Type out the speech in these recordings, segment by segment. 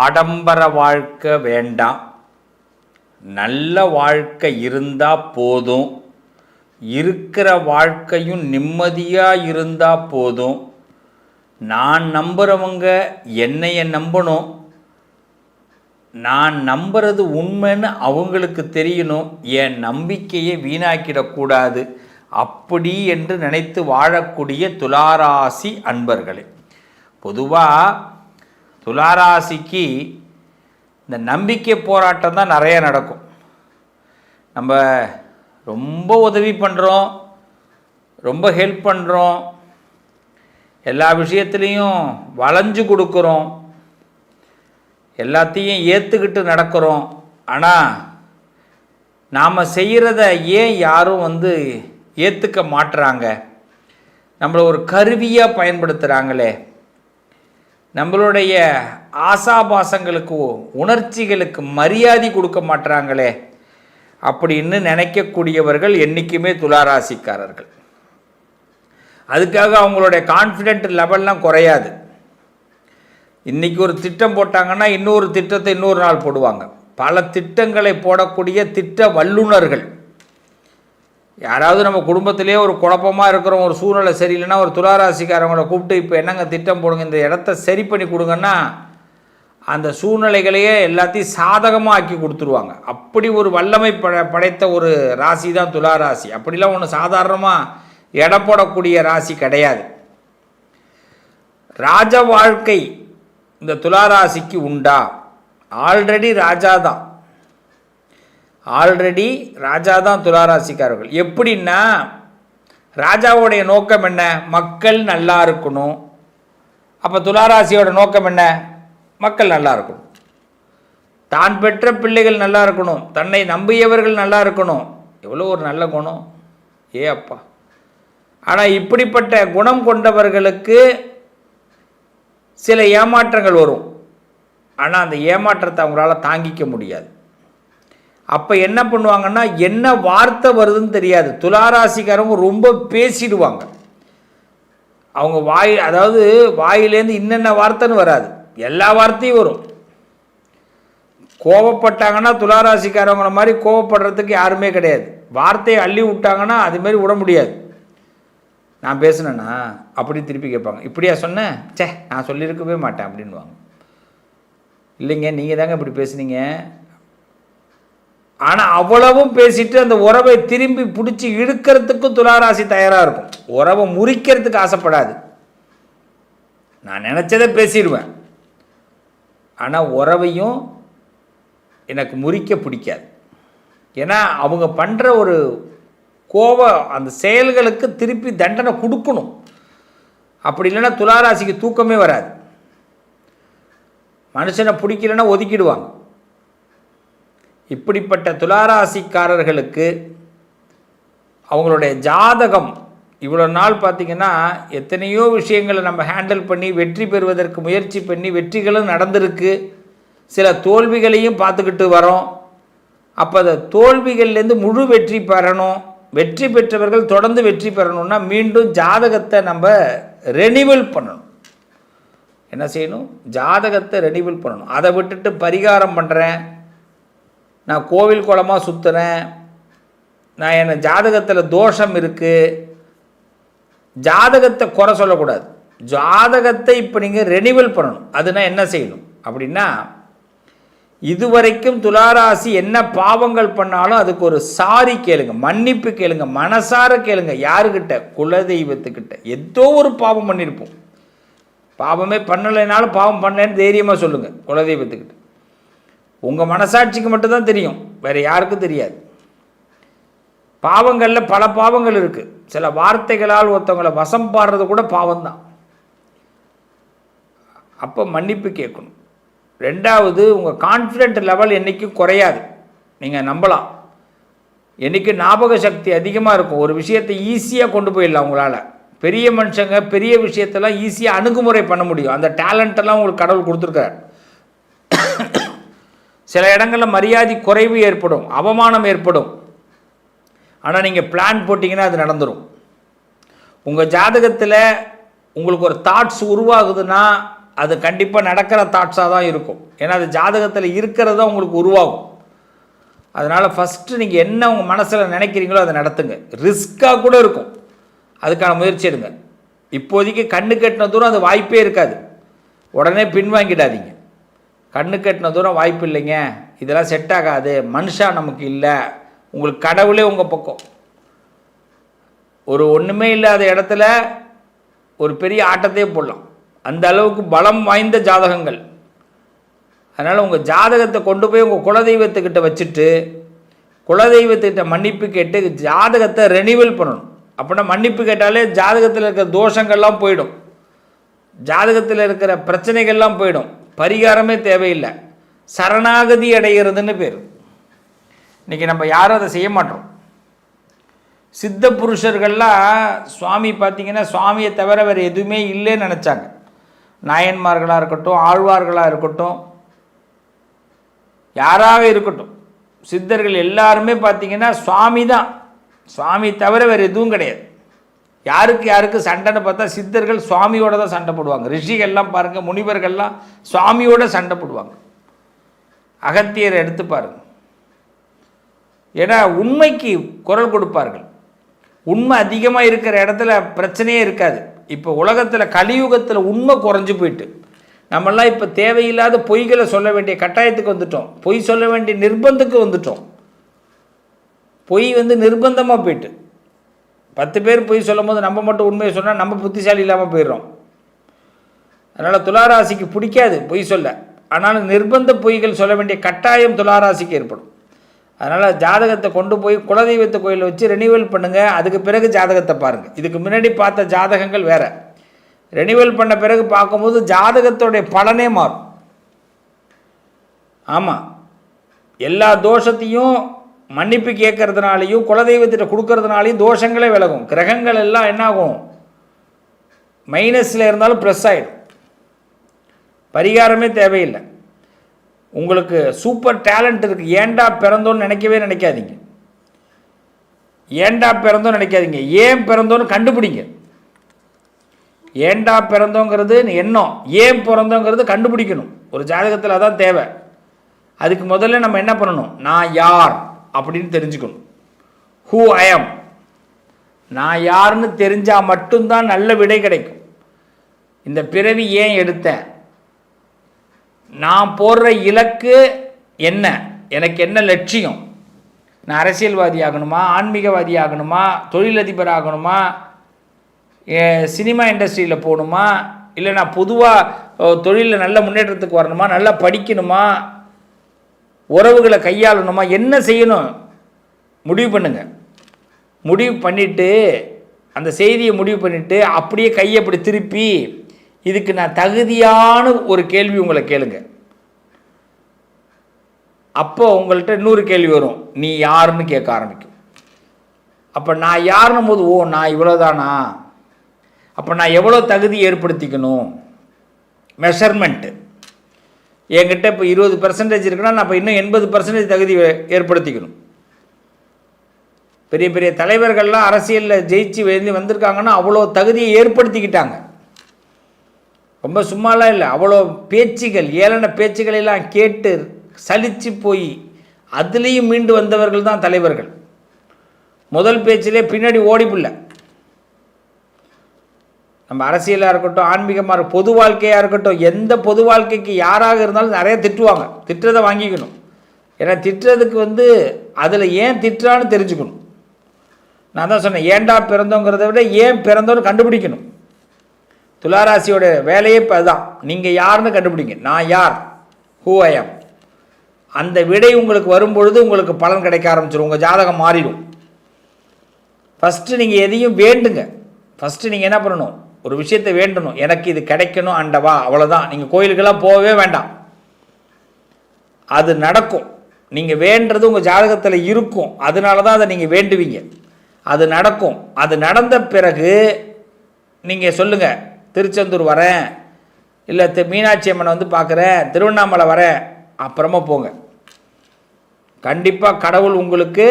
ஆடம்பர வாழ்க்கை வேண்டாம், நல்ல வாழ்க்கை இருந்தால் போதும், இருக்கிற வாழ்க்கையும் நிம்மதியாக இருந்தால் போதும், நான் நம்புகிறவங்க என்னைய நம்பணும், நான் நம்புறது உண்மைன்னு அவங்களுக்கு தெரியணும், என் நம்பிக்கையை வீணாக்கிடக்கூடாது அப்படி என்று நினைத்து வாழக்கூடிய துளாராசி அன்பர்களே. பொதுவாக துளாராசிக்கு இந்த நம்பிக்கை போராட்டம் தான் நிறைய நடக்கும். நம்ம ரொம்ப உதவி பண்ணுறோம், ரொம்ப ஹெல்ப் பண்ணுறோம், எல்லா விஷயத்துலேயும் வளைஞ்சு கொடுக்குறோம், எல்லாத்தையும் ஏற்றுக்கிட்டு நடக்கிறோம். ஆனால் நாம் செய்கிறத ஏன் யாரும் ஏற்றுக்க மாட்டுறாங்க? நம்மளை ஒரு கருவியாக பயன்படுத்துகிறாங்களே, நம்மளுடைய ஆசாபாசங்களுக்கு உணர்ச்சிகளுக்கு மரியாதை கொடுக்க மாட்டுறாங்களே அப்படின்னு நினைக்கக்கூடியவர்கள் என்றைக்குமே துளாராசிக்காரர்கள். அதுக்காக அவங்களுடைய கான்ஃபிடென்ட் லெவல்லாம் குறையாது. இன்றைக்கி ஒரு திட்டம் போட்டாங்கன்னா இன்னொரு திட்டத்தை இன்னொரு நாள் போடுவாங்க. பல திட்டங்களை போடக்கூடிய திட்ட வல்லுநர்கள். யாராவது நம்ம குடும்பத்திலே ஒரு குழப்பமாக இருக்கிறோம், ஒரு சூழ்நிலை சரியில்லைன்னா ஒரு துளாராசிக்காரவங்களை கூப்பிட்டு இப்போ என்னங்க திட்டம் போடுங்க, இந்த இடத்த சரி பண்ணி கொடுங்கன்னா அந்த சூழ்நிலைகளையே எல்லாத்தையும் சாதகமாக ஆக்கி கொடுத்துருவாங்க. அப்படி ஒரு வல்லமை படைத்த ஒரு ராசி தான் துளாராசி. அப்படிலாம் ஒன்று சாதாரணமாக எடை போடக்கூடிய ராசி கிடையாது. ராஜ வாழ்க்கை இந்த துளாராசிக்கு உண்டா? ஆல்ரெடி ராஜா தான் துளாராசிக்காரர்கள். எப்படின்னா, ராஜாவுடைய நோக்கம் என்ன? மக்கள் நல்லா இருக்கணும். அப்போ துளாராசியோட நோக்கம் என்ன? மக்கள் நல்லா இருக்கணும், தான் பெற்ற பிள்ளைகள் நல்லா இருக்கணும், தன்னை நம்பியவர்கள் நல்லா இருக்கணும். எவ்வளோ ஒரு நல்ல குணம், ஏ அப்பா! ஆனால் இப்படிப்பட்ட குணம் கொண்டவர்களுக்கு சில ஏமாற்றங்கள் வரும். ஆனால் அந்த ஏமாற்றத்தை அவங்களால தாங்கிக்க முடியாது. அப்போ என்ன பண்ணுவாங்கன்னா, என்ன வார்த்தை வருதுன்னு தெரியாது. துளாராசிக்காரவங்க ரொம்ப பேசிடுவாங்க. அவங்க அதாவது வாயிலேருந்து இன்னென்ன வார்த்தைன்னு வராது, எல்லா வார்த்தையும் வரும். கோபப்பட்டாங்கன்னா துளாராசிக்காரவங்கள மாதிரி கோபப்படுறதுக்கு யாருமே கிடையாது. வார்த்தையை அள்ளி விட்டாங்கன்னா அதுமாரி விட முடியாது. நான் பேசுனேன்னா அப்படி திருப்பி கேட்பாங்க, இப்படியா சொன்னேன், சே நான் சொல்லியிருக்கவே மாட்டேன் அப்படின்வாங்க. இல்லைங்க நீங்கள் தாங்க இப்படி பேசுனீங்க. ஆனால் அவ்வளவும் பேசிட்டு அந்த உறவை திரும்பி பிடிச்சி இழுக்கிறதுக்கும் துளாராசி தயாராக இருக்கும். உறவை முறிக்கிறதுக்கு ஆசைப்படாது. நான் நினச்சதை பேசிடுவேன், ஆனால் உறவையும் எனக்கு முறிக்க பிடிக்காது. ஏன்னா அவங்க பண்ணுற ஒரு அந்த செயல்களுக்கு திருப்பி தண்டனை கொடுக்கணும். அப்படி இல்லைன்னா துளாராசிக்கு தூக்கமே வராது. மனுஷனை பிடிக்கலன்னா ஒதுக்கிடுவாங்க. இப்படிப்பட்ட துளாராசிக்காரர்களுக்கு அவங்களுடைய ஜாதகம் இவ்வளோ நாள் பார்த்திங்கன்னா எத்தனையோ விஷயங்களை நம்ம ஹேண்டில் பண்ணி வெற்றி பெறுவதற்கு முயற்சி பண்ணி வெற்றிகளும் நடந்திருக்கு, சில தோல்விகளையும் பார்த்துக்கிட்டு வரோம். அப்போ அந்த தோல்விகள்லேருந்து முழு வெற்றி பெறணும், வெற்றி பெற்றவர்கள் தொடர்ந்து வெற்றி பெறணும்னா மீண்டும் ஜாதகத்தை நம்ம ரெனிவல் பண்ணணும். என்ன செய்யணும்? ஜாதகத்தை ரெனிவல் பண்ணணும். அதை விட்டுட்டு பரிகாரம் பண்ணுறேன், நான் கோவில் குளமாக சுற்றுறேன், நான் என்ன ஜாதகத்தில் தோஷம் இருக்குது, ஜாதகத்தை குறை சொல்லக்கூடாது. ஜாதகத்தை இப்போ நீங்கள் ரெனிவல் பண்ணணும். அதுனா என்ன செய்யணும் அப்படின்னா, இதுவரைக்கும் துளாராசி என்ன பாவங்கள் பண்ணாலும் அதுக்கு ஒரு சாரி கேளுங்க, மன்னிப்பு கேளுங்க, மனசார கேளுங்க. யாருக்கிட்ட? குலதெய்வத்துக்கிட்ட. ஏதோ ஒரு பாவம் பண்ணியிருப்போம். பாவமே பண்ணலைனாலும் பாவம் பண்ணேன்னு தைரியமாக சொல்லுங்கள் குலதெய்வத்துக்கிட்ட. உங்கள் மனசாட்சிக்கு மட்டும்தான் தெரியும், வேறு யாருக்கும் தெரியாது. பாவங்களில் பல பாவங்கள் இருக்குது. சில வார்த்தைகளால் ஒருத்தவங்களை வசம் பாடுறது கூட பாவம்தான். அப்போ மன்னிப்பு கேட்கணும். ரெண்டாவது, உங்கள் கான்ஃபிடென்ட் லெவல் என்றைக்கும் குறையாது, நீங்கள் நம்பலாம். என்றைக்கு ஞாபக சக்தி அதிகமாக இருக்கும். ஒரு விஷயத்தை ஈஸியாக கொண்டு போயிடலாம் உங்களால். பெரிய மனுஷங்க பெரிய விஷயத்தெல்லாம் ஈஸியாக அணுகுமுறை பண்ண முடியும். அந்த டேலண்டெல்லாம் உங்களுக்கு கடவுள் கொடுத்துருக்கார். சில இடங்களில் மரியாதை குறைவு ஏற்படும், அவமானம் ஏற்படும். ஆனால் நீங்கள் பிளான் போட்டிங்கன்னா அது நடந்துடும். உங்கள் ஜாதகத்தில் உங்களுக்கு ஒரு தாட்ஸ் உருவாகுதுன்னா அது கண்டிப்பாக நடக்கிற தாட்ஸாக தான் இருக்கும். ஏன்னா அது ஜாதகத்தில் இருக்கிறது தான் உங்களுக்கு உருவாகும். அதனால் ஃபஸ்ட்டு நீங்கள் என்ன உங்கள் மனசில் நினைக்கிறீங்களோ அதை நடத்துங்க. ரிஸ்க்காக கூட இருக்கும், அதுக்கான முயற்சி எடுங்க. இப்போதைக்கு கண்ணு கட்டின தூரம் அது வாய்ப்பே இருக்காது, உடனே பின்வாங்கிடாதீங்க. கண்ணு கட்டின தூரம் வாய்ப்பு இல்லைங்க, இதெல்லாம் செட் ஆகாது, மனுஷா நமக்கு இல்லை, உங்களுக்கு கடவுளே உங்கள் பக்கம். ஒரு ஒன்றுமே இல்லாத இடத்துல ஒரு பெரிய ஆட்டத்தையே போடலாம், அந்த அளவுக்கு பலம் வாய்ந்த ஜாதகங்கள். அதனால் உங்கள் ஜாதகத்தை கொண்டு போய் உங்கள் குலதெய்வத்துக்கிட்ட வச்சுட்டு குலதெய்வத்துக்கிட்ட மன்னிப்பு கேட்டு ஜாதகத்தை ரெனிவல் பண்ணணும். அப்படின்னா மன்னிப்பு கேட்டாலே ஜாதகத்தில் இருக்கிற தோஷங்கள்லாம் போயிடும், ஜாதகத்தில் இருக்கிற பிரச்சனைகள்லாம் போயிடும், பரிகாரமே தேவையில்லை, சரணாகதி அடைகிறதுன்னு பேர். இன்றைக்கி நம்ம யாரும் அதை செய்ய மாட்டோம். சித்த புருஷர்கள்லாம் சுவாமி பார்த்திங்கன்னா சுவாமியை தவிர வேறு எதுவுமே இல்லைன்னு நினச்சாங்க. நாயன்மார்களாக இருக்கட்டும், ஆழ்வார்களாக இருக்கட்டும், யாராக இருக்கட்டும், சித்தர்கள் எல்லாருமே பார்த்திங்கன்னா சுவாமி தான், சுவாமி தவிர வேறு எதுவும் கிடையாது. யாருக்கு சண்டைன்னு பார்த்தா சித்தர்கள் சுவாமியோடு தான் சண்டை போடுவாங்க. ரிஷிகள்லாம் பாருங்கள், முனிவர்கள்லாம் சுவாமியோடு சண்டை போடுவாங்க. அகத்தியரை எடுத்து பாருங்கள், ஏன்னா உண்மைக்கு குரல் கொடுப்பார்கள். உண்மை அதிகமாக இருக்கிற இடத்துல பிரச்சனையே இருக்காது. இப்போ உலகத்தில் கலியுகத்தில் உண்மை குறைஞ்சி போயிட்டு நம்மெல்லாம் இப்போ தேவையில்லாத பொய்களை சொல்ல வேண்டிய கட்டாயத்துக்கு வந்துட்டோம், பொய் சொல்ல வேண்டிய நிர்பந்தத்துக்கு வந்துட்டோம். பொய் நிர்பந்தமாக போயிட்டு 10 பேர் பொய் சொல்லும் போது நம்ம மட்டும் உண்மையை சொன்னால் நம்ம புத்திசாலி இல்லாமல் போயிடுறோம். அதனால் துளாராசிக்கு பிடிக்காது பொய் சொல்ல, ஆனாலும் நிர்பந்த பொய்கள் சொல்ல வேண்டிய கட்டாயம் துளாராசிக்கு ஏற்படும். அதனால் ஜாதகத்தை கொண்டு போய் குலதெய்வத்தை கோயிலில் வச்சு ரெனிவல் பண்ணுங்கள். அதுக்கு பிறகு ஜாதகத்தை பாருங்கள். இதுக்கு முன்னாடி பார்த்த ஜாதகங்கள் வேறு, ரெனிவல் பண்ண பிறகு பார்க்கும்போது ஜாதகத்தோடைய பலனே மாறும். ஆமாம், எல்லா தோஷத்தையும் மன்னிப்பு கேட்கறதுனாலையும் குலதெய்வத்திட்ட கொடுக்கறதுனாலையும் தோஷங்களே விலகும். கிரகங்கள் எல்லாம் என்ன ஆகும், மைனஸில் இருந்தாலும் ப்ளஸ் ஆகிடும். பரிகாரமே தேவையில்லை. உங்களுக்கு சூப்பர் டேலண்ட் இருக்குது, ஏண்டா பிறந்தோன்னு நினைக்காதீங்க. ஏண்டா பிறந்தோன்னு நினைக்காதீங்க, ஏன் பிறந்தோன்னு கண்டுபிடிங்க. ஏண்டா பிறந்தோங்கிறது எண்ணம், ஏன் பிறந்தோங்கிறது கண்டுபிடிக்கணும். ஒரு ஜாதகத்தில் அதான் தேவை. அதுக்கு முதல்ல நம்ம என்ன பண்ணணும், நான் யார் அப்படின்னு தெரிஞ்சுக்கணும். ஹூ ஐ ஆம், நான் யாருன்னு தெரிஞ்சால் மட்டும்தான் நல்ல விடை கிடைக்கும். இந்த பிறவி ஏன் எடுத்தேன், நான் போடுற இலக்கு என்ன, எனக்கு என்ன லட்சியம், நான் அரசியல்வாதி ஆகணுமா, ஆன்மீகவாதி ஆகணுமா, தொழிலதிபர் ஆகணுமா, சினிமா இண்டஸ்ட்ரியில் போகணுமா, இல்லை நான் பொதுவாக தொழிலில் நல்ல முன்னேற்றத்துக்கு வரணுமா, நல்லா படிக்கணுமா, உறவுகளை கையாளணுமா, என்ன செய்யணும் முடிவு பண்ணுங்கள். முடிவு பண்ணிவிட்டு அந்த செய்தியை முடிவு பண்ணிவிட்டு அப்படியே கையை அப்படி திருப்பி இதுக்கு நான் தகுதியான ஒரு கேள்வி உங்களை கேளுங்க. அப்போ உங்கள்கிட்ட இன்னொரு கேள்வி வரும், நீ யாருன்னு கேட்க ஆரம்பிக்கும். அப்போ நான் யாருன்னும் போது, ஓ நான் இவ்வளோதானா, அப்போ நான் எவ்வளோ தகுதி ஏற்படுத்திக்கணும், மெஷர்மெண்ட்டு. என்கிட்ட இப்போ 20% இருக்குன்னா நான் இப்போ இன்னும் 80% தகுதி ஏற்படுத்திக்கணும். பெரிய பெரிய தலைவர்கள்லாம் அரசியலில் ஜெயிச்சு வந்திருக்காங்கன்னா அவ்வளோ தகுதியை ஏற்படுத்திக்கிட்டாங்க. ரொம்ப சும்மாலாம் இல்லை, அவ்வளோ பேச்சுகள், ஏளன பேச்சுகளெல்லாம் கேட்டு சலித்து போய் அதுலேயும் மீண்டு வந்தவர்கள் தான் தலைவர்கள். முதல் பேச்சிலே பின்னாடி ஓடிப்புள்ள. நம்ம அரசியலாக இருக்கட்டும், ஆன்மீகமாக இருக்கட்டும், பொது வாழ்க்கையாக இருக்கட்டும், எந்த பொது வாழ்க்கைக்கு யாராக இருந்தாலும் நிறைய திட்டுவாங்க. திட்டுறதை வாங்கிக்கணும். ஏன்னா திட்டுறதுக்கு அதில் ஏன் திட்டுறான்னு தெரிஞ்சுக்கணும். நான் தான் சொன்னேன், ஏண்டா பிறந்தோங்கிறத விட ஏன் பிறந்தோன்னு கண்டுபிடிக்கணும். துளாராசியோட வேலையே இப்போ அதுதான். நீங்கள் யாருன்னு கண்டுபிடிங்க, நான் யார், ஹூ ஐ ஆம். அந்த விடை உங்களுக்கு வரும்பொழுது உங்களுக்கு பலன் கிடைக்க ஆரம்பிச்சிடும், உங்கள் ஜாதகம் மாறிடும். ஃபஸ்ட்டு நீங்கள் எதையும் வேண்டுங்க. ஃபஸ்ட்டு நீங்கள் என்ன பண்ணணும், ஒரு விஷயத்தை வேண்டணும், எனக்கு இது கிடைக்கணும் ஆண்டவா, அவ்வளோதான். நீங்கள் கோயிலுக்கெல்லாம் போகவே வேண்டாம், அது நடக்கும். நீங்கள் வேண்டுறது உங்கள் ஜாதகத்தில் இருக்கும், அதனால தான் அதை நீங்கள் வேண்டுவீங்க, அது நடக்கும். அது நடந்த பிறகு நீங்கள் சொல்லுங்கள், திருச்செந்தூர் வரேன், இல்லை மீனாட்சி அம்மனை பார்க்குறேன், திருவண்ணாமலை வரேன், அப்புறமா போங்க. கண்டிப்பாக கடவுள் உங்களுக்கு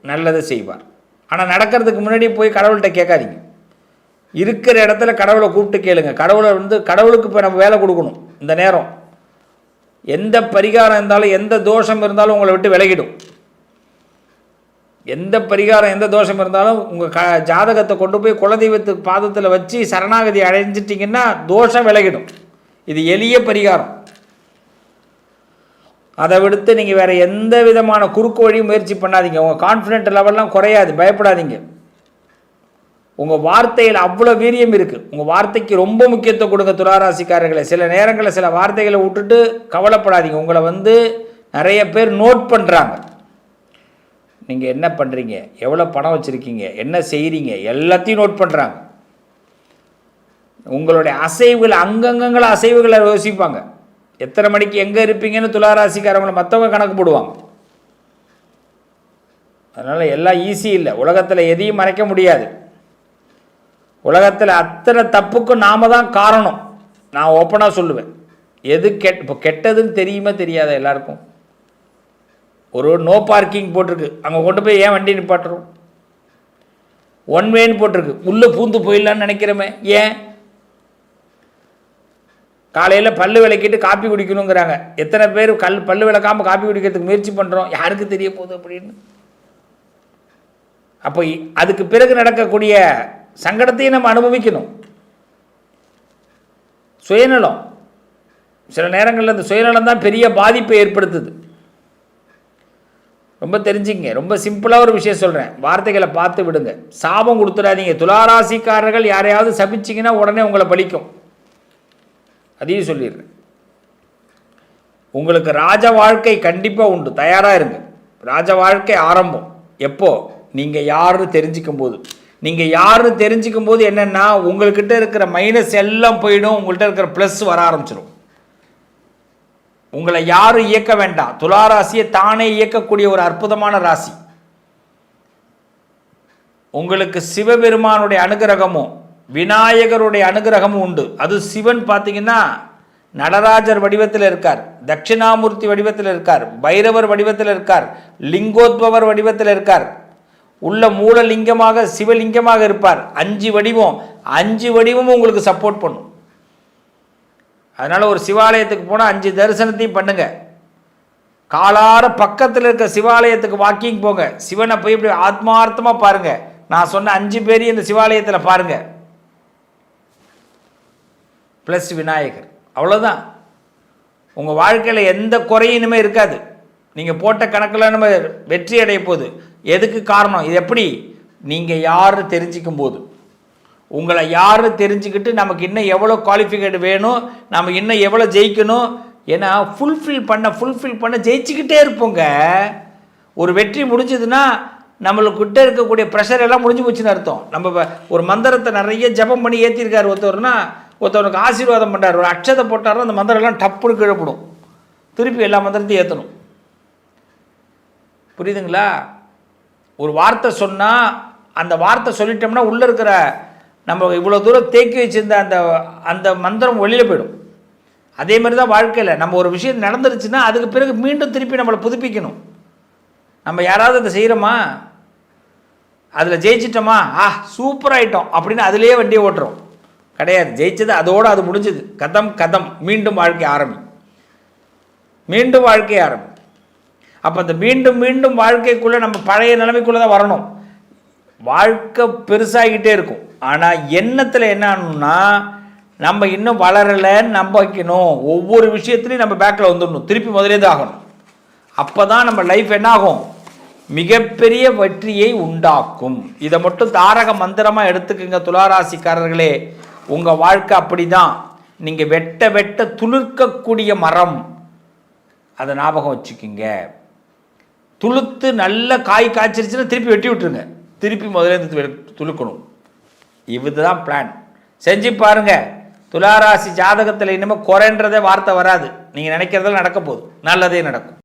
நல்லதை செய்வார். ஆனால் நடக்கிறதுக்கு முன்னாடி போய் கடவுள்கிட்ட கேட்காதீங்க. இருக்கிற இடத்துல கடவுளை கூப்பிட்டு கேளுங்க. கடவுளை வந்து கடவுளுக்கு இப்போ நம்ம வேலை கொடுக்கணும். இந்த நேரம் எந்த பரிகாரம் இருந்தாலும் எந்த தோஷம் இருந்தாலும் உங்களை விட்டு விலகிடும். எந்த பரிகாரம் எந்த தோஷம் இருந்தாலும் உங்கள் ஜாதகத்தை கொண்டு போய் குலதெய்வத்துக்கு பாதத்தில் வச்சு சரணாகதி அடைஞ்சிட்டிங்கன்னா தோஷம் விலகிடும். இது எளிய பரிகாரம். அதை விடுத்து நீங்கள் வேறு எந்த விதமான குறுக்கு வழியும் முயற்சி பண்ணாதீங்க. உங்கள் கான்ஃபிடென்ட் லெவல்லாம் குறையாது, பயப்படாதீங்க. உங்கள் வார்த்தையில் அவ்வளோ வீரியம் இருக்குது. உங்கள் வார்த்தைக்கு ரொம்ப முக்கியத்துவம் கொடுங்க துளாராசிக்காரர்களை. சில நேரங்களில் சில வார்த்தைகளை விட்டுட்டு கவலைப்படாதீங்க. உங்களை வந்து நிறைய பேர் நோட் பண்ணுறாங்க. நீங்கள் என்ன பண்ணுறீங்க, எவ்வளோ பணம் வச்சுருக்கீங்க, என்ன செய்கிறீங்க, எல்லாத்தையும் நோட் பண்ணுறாங்க. உங்களுடைய அசைவுகள் அங்கங்கங்கள அசைவுகளை யோசிப்பாங்க. எத்தனை மணிக்கு எங்கே இருப்பீங்கன்னு துளாராசிக்காரங்களை மற்றவங்க கணக்கு போடுவாங்க. அதனால் எல்லாம் ஈஸி இல்லை. உலகத்தில் எதையும் மறைக்க முடியாது. உலகத்தில் அத்தனை தப்புக்கும் நாம தான் காரணம். நான் ஓப்பனாக சொல்லுவேன். எது இப்போ கெட்டதுன்னு தெரியுமா தெரியாத எல்லாருக்கும். ஒரு நோ பார்க்கிங் போட்டிருக்கு, அங்கே கொண்டு போய் ஏன் வண்டி நிப்பாட்டுறோம்? ஒன் வேன்னு போட்டிருக்கு, உள்ளே பூந்து போயிடலான்னு நினைக்கிறோமே, ஏன்? காலையில் பல்லு விளக்கிட்டு காப்பி குடிக்கணுங்கிறாங்க. எத்தனை பேர் பல்லு விளக்காமல் காப்பி குடிக்கிறதுக்கு முயற்சி பண்ணுறோம்? யாருக்கு தெரிய போகுது அப்படின்னு. அப்போ அதுக்கு பிறகு நடக்கக்கூடிய சங்கடத்தையும் நம்ம அனுபவிக்கணும். சுயநலம், சில நேரங்களில் இந்த சுயநலம் தான் பெரிய பாதிப்பை ஏற்படுத்துது. ரொம்ப தெரிஞ்சுங்க. ரொம்ப சிம்பிளாக ஒரு விஷயம் சொல்கிறேன், வார்த்தைகளை பார்த்து விடுங்க. சாபம் கொடுத்துடாதீங்க. துளாராசிக்காரர்கள் யாரையாவது சபிச்சிங்கன்னா உடனே உங்களை பலிக்கும். அதையும் சொல்லிடுறேன். உங்களுக்கு ராஜ வாழ்க்கை கண்டிப்பாக உண்டு, தயாராக இருங்க. ராஜ வாழ்க்கை ஆரம்பம் எப்போ? நீங்கள் யாருன்னு தெரிஞ்சிக்கும் போது. நீங்கள் யாருன்னு தெரிஞ்சிக்கும் போது என்னென்னா, உங்கள்கிட்ட இருக்கிற மைனஸ் எல்லாம் போயிடும், உங்கள்கிட்ட இருக்கிற ப்ளஸ் வர ஆரம்பிச்சிடும். உங்களை யாரும் இயக்க வேண்டாம். துளாராசியை தானே இயக்கக்கூடிய ஒரு அற்புதமான ராசி. உங்களுக்கு சிவபெருமானுடைய அனுகிரகமும் விநாயகருடைய அனுகிரகமும் உண்டு. அது சிவன் பார்த்தீங்கன்னா நடராஜர் வடிவத்தில் இருக்கார், தட்சிணாமூர்த்தி வடிவத்தில் இருக்கார், பைரவர் வடிவத்தில் இருக்கார், லிங்கோத்பவர் வடிவத்தில் இருக்கார், உள்ள மூலலிங்கமாக சிவலிங்கமாக இருப்பார். 5 வடிவம், 5 வடிவமும் உங்களுக்கு சப்போர்ட் பண்ணும். அதனால் ஒரு சிவாலயத்துக்கு போனால் 5 தரிசனத்தையும் பண்ணுங்க. காலார பக்கத்தில் இருக்க சிவாலயத்துக்கு வாக்கிங் போங்க. சிவனை போய் இப்படி ஆத்மார்த்தமாக பாருங்க. நான் சொன்ன 5 பேரையும் இந்த சிவாலயத்தில் பாருங்க. ப்ளஸ் விநாயகர், அவ்வளோதான். உங்கள் வாழ்க்கையில் எந்த குறையினுமே இருக்காது. நீங்கள் போட்ட கணக்கில் நம்ம வெற்றி அடைய போகுது. எதுக்கு காரணம்? இது எப்படி? நீங்கள் யாருன்னு தெரிஞ்சிக்கும் போது. உங்களை யாருன்னு தெரிஞ்சுக்கிட்டு நமக்கு இன்னும் எவ்வளோ குவாலிஃபிகேட் வேணும், நம்ம இன்னும் எவ்வளோ ஜெயிக்கணும், ஏன்னா ஃபுல்ஃபில் பண்ண ஜெயிச்சுக்கிட்டே இருப்போங்க. ஒரு வெற்றி முடிஞ்சதுன்னா நம்மளுக்கிட்ட இருக்கக்கூடிய ப்ரெஷர் எல்லாம் முடிஞ்சு போச்சுன்னு அர்த்தம். நம்ம ஒரு மந்திரத்தை நிறைய ஜபம் பண்ணி ஏற்றிருக்காரு ஒருத்தவனுக்கு ஆசீர்வாதம் பண்ணுறாரு, ஒரு அட்சதை போட்டாரும் அந்த மந்திரம் எல்லாம் டப்புன்னு கிழப்படும். திருப்பி எல்லா மந்திரத்தையும் ஏற்றணும். புரியுதுங்களா? ஒரு வார்த்தை சொன்னால் அந்த வார்த்தை சொல்லிட்டோம்னா உள்ளே இருக்கிற நம்ம இவ்வளோ தூரம் தேக்கி வச்சுருந்த அந்த மந்திரம் வெளியில் போயிடும். அதே மாதிரி தான் வாழ்க்கையில் நம்ம ஒரு விஷயம் நடந்துருச்சுன்னா அதுக்கு பிறகு மீண்டும் திருப்பி நம்மளை புதுப்பிக்கணும். நம்ம யாராவது அதை செய்கிறோமா, அதில் ஜெயிச்சிட்டோமா, சூப்பராகிட்டோம் அப்படின்னு அதிலேயே வண்டியை ஓட்டுறோம். கிடையாது. ஜெயிச்சது அதோடு அது முடிஞ்சது. கதம் மீண்டும் வாழ்க்கை ஆரம்பி. அப்போ அந்த மீண்டும் வாழ்க்கைக்குள்ளே நம்ம பழைய நிலைமைக்குள்ளே தான் வரணும். வாழ்க்கை பெருசாகிட்டே இருக்கும். ஆனால் எண்ணத்தில் என்ன ஆகணும்னா, நம்ம இன்னும் வளரலைன்னு நம்ப வைக்கணும். ஒவ்வொரு விஷயத்துலையும் நம்ம பேக்கில் வந்துடணும், திருப்பி முதலேருந்து ஆகணும். அப்போ தான் நம்ம லைஃப் என்ன ஆகும், மிகப்பெரிய வெற்றியை உண்டாக்கும். இதை மட்டும் தாரக மந்திரமாக எடுத்துக்கங்க துளாராசிக்காரர்களே. உங்கள் வாழ்க்கை அப்படி தான். நீங்கள் வெட்ட துளிர்க்கக்கூடிய மரம், அதை ஞாபகம் வச்சுக்கிங்க. துளுத்து நல்ல காய் காய்ச்சிருச்சுன்னா திருப்பி வெட்டி விட்டுருங்க, திருப்பி முதல்ல துளுக்கணும். இதுதான் பிளான். செஞ்சு பாருங்க. துளாராசி ஜாதகத்தில் இனிமேல் குறைன்றதே வார்த்தை வராது. நீங்கள் நினைக்கிறதெல்லாம் நடக்க போகுது, நல்லதே நடக்கும்.